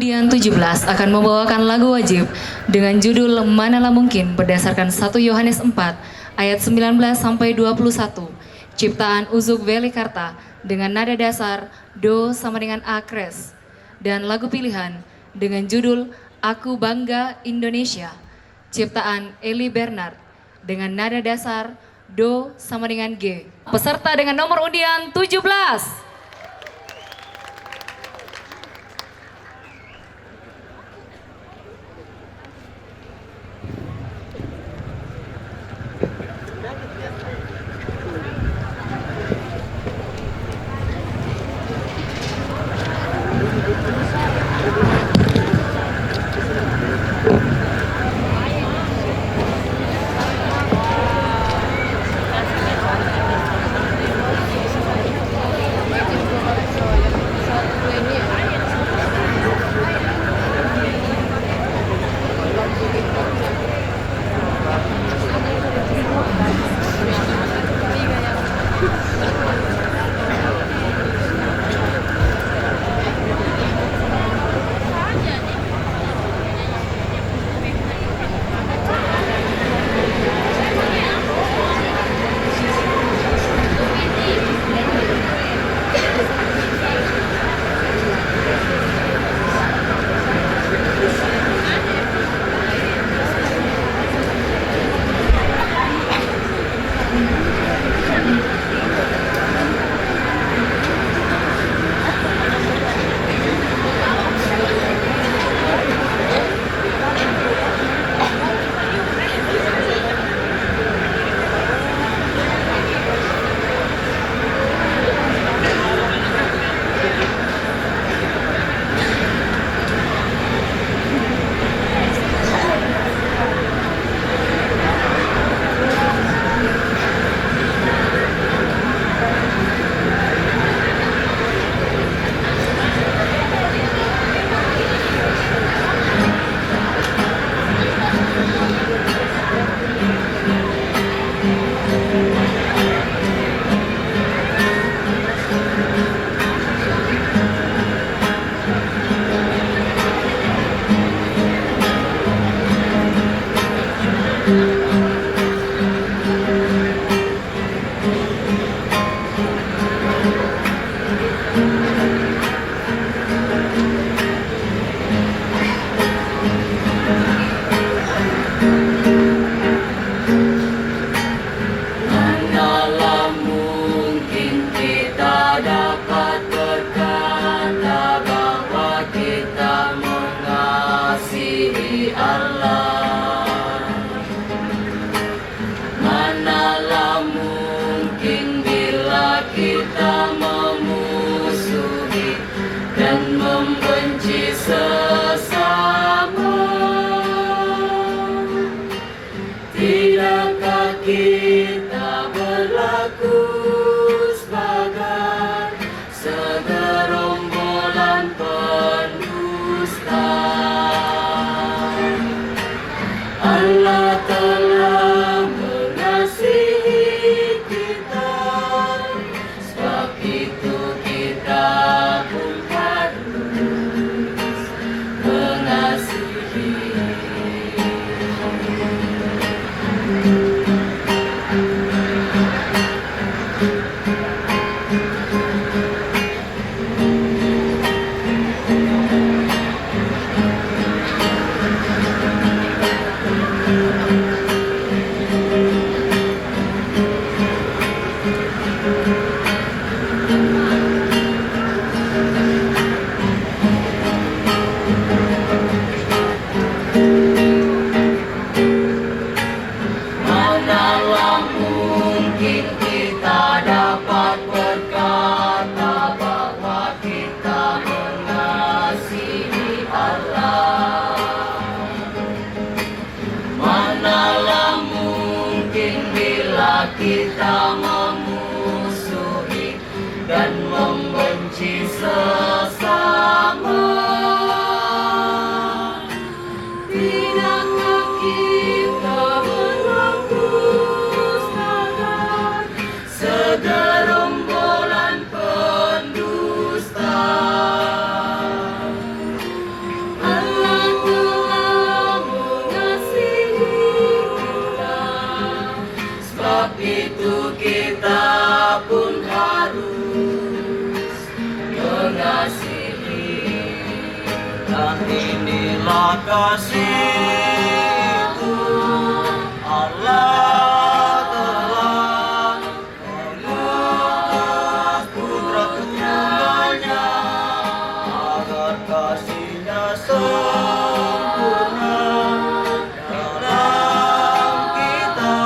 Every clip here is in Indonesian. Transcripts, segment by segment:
undian 17 akan membawakan lagu wajib dengan judul Manalah Mungkin berdasarkan 1 Yohanes 4 ayat 19 sampai 21. Ciptaan Uzuk Velikarta dengan nada dasar Do sama dengan A kres. Dan lagu pilihan dengan judul Aku Bangga Indonesia. Ciptaan Eli Bernard dengan nada dasar Do sama dengan G. Peserta dengan nomor undian 17. Kita memusuhi dan membenci sesama. Tidakkah kita menghapuskan segerombolan pendusta? inilah kasih-Mu. Allah telah mengutus putra-putranya agar kasih-Nya sempurna dalam kita.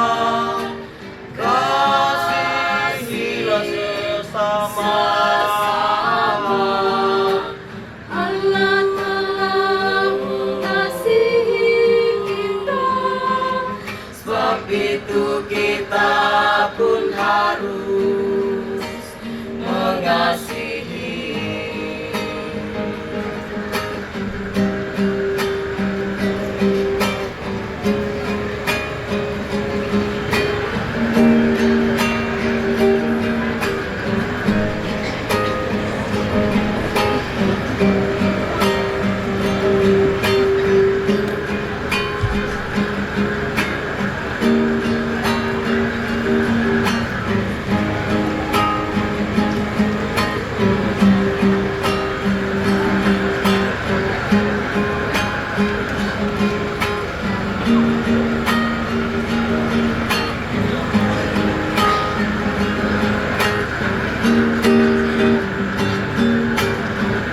Kasihilah sesama. Allah telah mengasihi kita, Sebab itu kita pun harus mengasihi.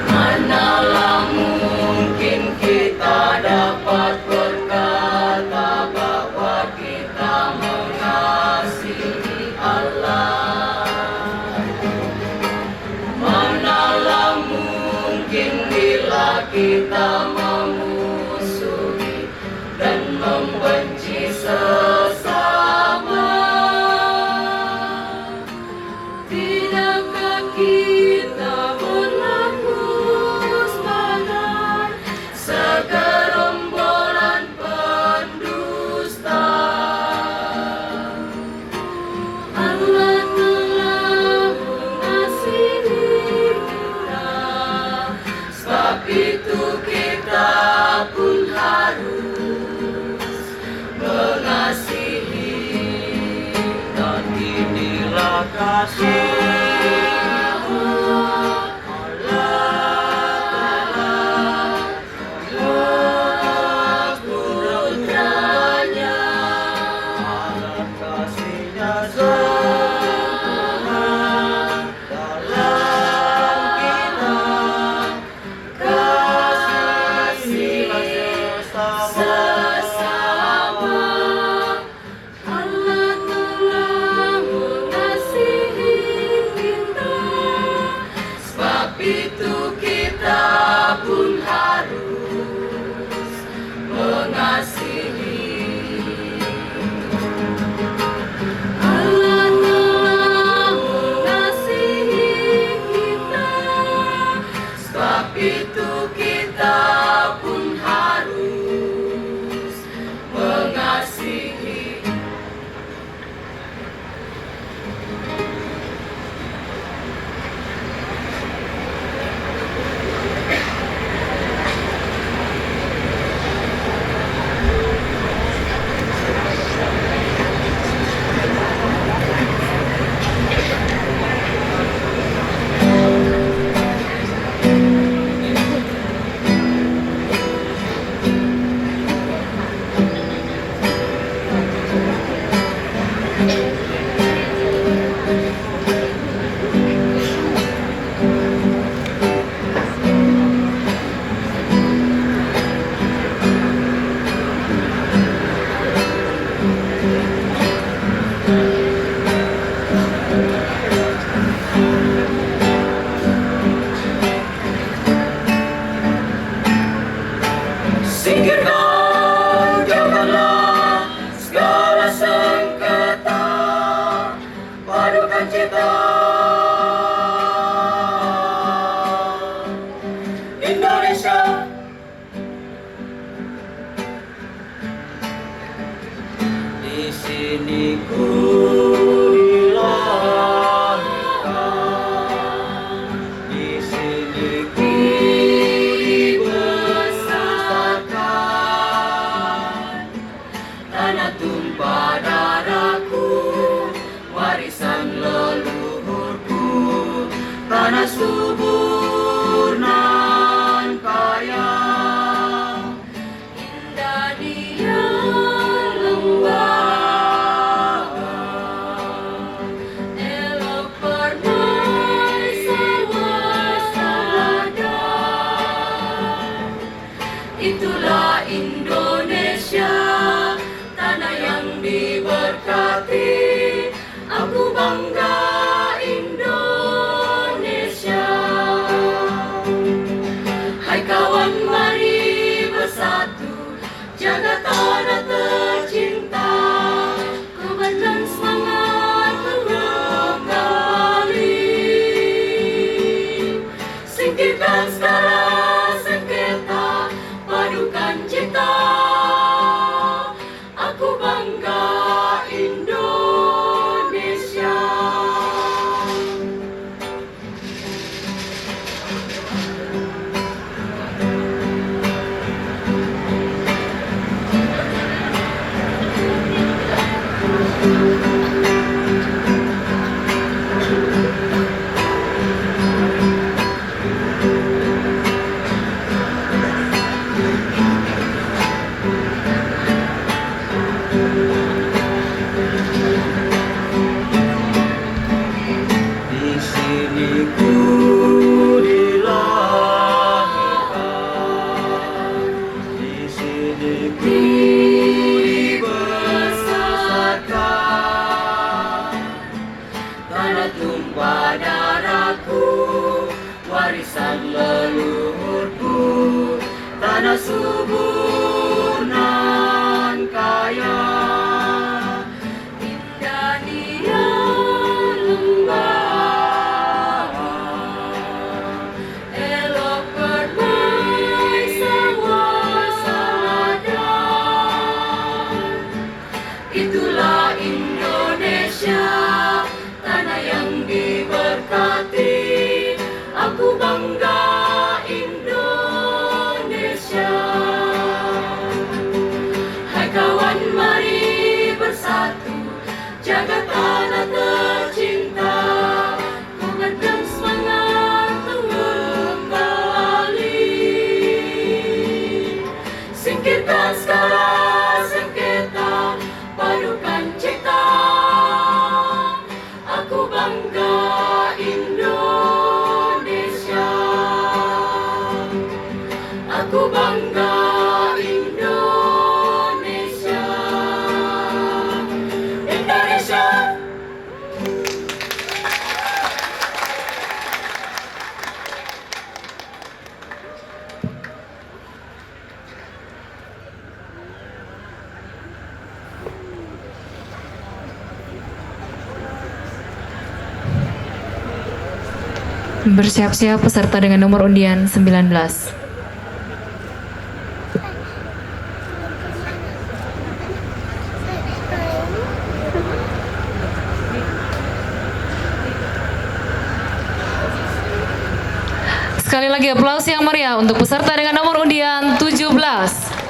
Manalah mungkin kita dapat berkata bahwa kita mengasihi Allah. Manalah mungkin bila kita memusuhi dan membenci sesama. tidakkah kita berlaku sebagai Segerombolan pendusta. Allah telah mengasihi kita, Sebab itu kita pun harus mengasihi. Dan inilah kasih-Mu. Allah telah mengutus putranya agar kasih-Nya sempurna dalam kita. Kasihilah sesama. Allah telah mengasihi kita, Sebab itu kita pun harus mengasihi. Allah telah mengasihi kita, Sebab itu kita pun harus mengasihi. Singkirkan, jauhkanlah segala sengketa, padukan cita Indonesia. Di sini ku dilahirkan, di sini ku dibesarkan. Tanah tumpah darahku, warisan leluhurku. Tanah subur nan kaya, Itulah Indonesia, tanah yang diberkati. Aku bangga Indonesia. Hai kawan, mari bersatu, jaga tanah tercinta. Kobarkan semangat kembali. Singkirkan segala sengketa, padukan cita. Aku bangga Indonesia. Di sini ku dilahirkan, di sini ku dibesarkan. Tanah tumpah darahku, warisan leluhurku. Tanah subur nan kaya, indah dia lembah, elok permai sawah saladan. Itulah Indonesia, tanah yang diberkati. Aku bangga Indonesia. Hai kawan, mari bersatu, jaga tanah tercinta. Kobarkan semangat kembali. Singkirkan segala sengketa, padukan cita. Aku bangga Indonesia. Aku bangga Indonesia. Indonesia. Bersiap-siap peserta dengan nomor undian 19. Sekali lagi aplaus yang meriah untuk peserta dengan nomor undian 17.